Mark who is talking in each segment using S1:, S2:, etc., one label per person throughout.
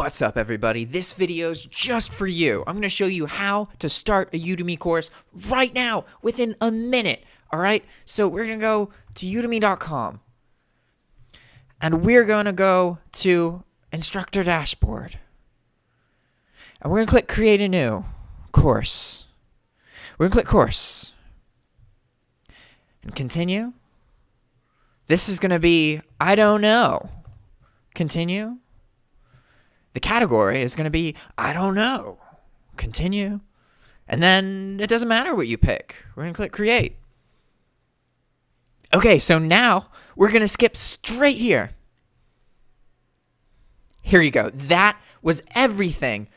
S1: What's up, everybody? This video's just for you. I'm going to show you how to start a Udemy course right now within a minute. All right? So we're going to go to udemy.com. And we're going to go to Instructor Dashboard. And we're going to click Create a New Course. We're going to click Course. And continue. This is going to be, I don't know. Continue. The category is going to be, I don't know. Continue. And then it doesn't matter what you pick. We're going to click Create. Okay, so now we're going to skip straight here. Here you go. That was everything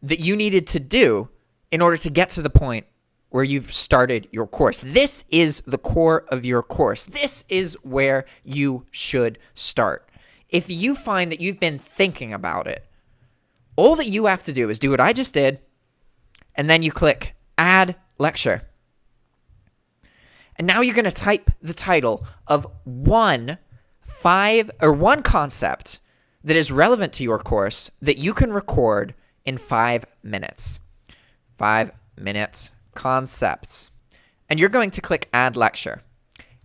S1: that you needed to do in order to get to the point where you've started your course. This is the core of your course. This is where you should start. If you find that you've been thinking about it, all that you have to do is do what I just did, and then you click Add Lecture. And now you're going to type the title of one concept that is relevant to your course that you can record in 5 minutes. 5 minutes concepts. And you're going to click Add Lecture.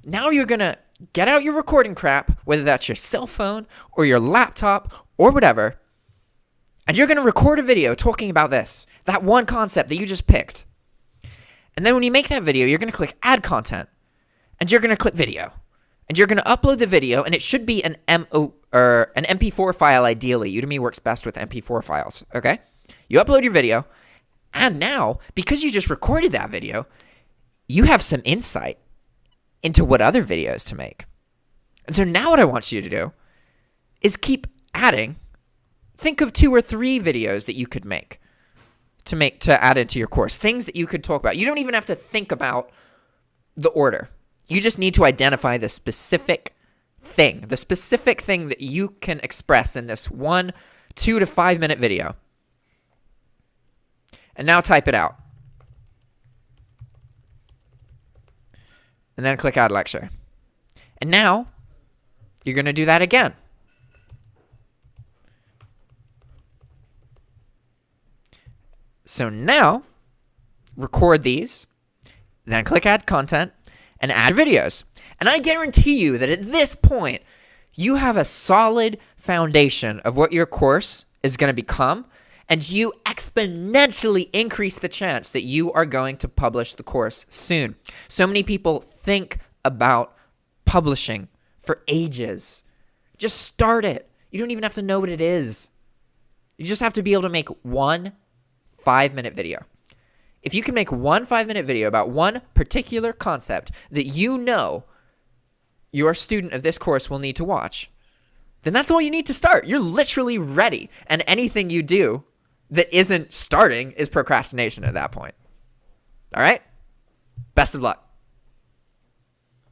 S1: Now you're going to get out your recording crap, whether that's your cell phone or your laptop or whatever, and you're going to record a video talking about that one concept that you just picked. And then when you make that video, you're going to click Add Content, and you're going to click Video. And you're going to upload the video, and it should be an MP4 file ideally. Udemy works best with MP4 files, okay? You upload your video, and now, because you just recorded that video, you have some insight into what other videos to make. And so now what I want you to do is keep adding. Think of 2 or 3 videos that you could make to add into your course. Things that you could talk about. You don't even have to think about the order. You just need to identify the specific thing that you can express in this 1, 2 to 5 minute video. And now type it out. And then click Add Lecture. And now, you're going to do that again. So now, record these, then click Add Content, and add videos. And I guarantee you that at this point, you have a solid foundation of what your course is going to become, and you exponentially increase the chance that you are going to publish the course soon. So many people think about publishing for ages. Just start it. You don't even have to know what it is. You just have to be able to make one 5-minute video. If you can make one 5-minute video about one particular concept that you know your student of this course will need to watch, then that's all you need to start. You're literally ready. And anything you do that isn't starting is procrastination at that point. All right? Best of luck.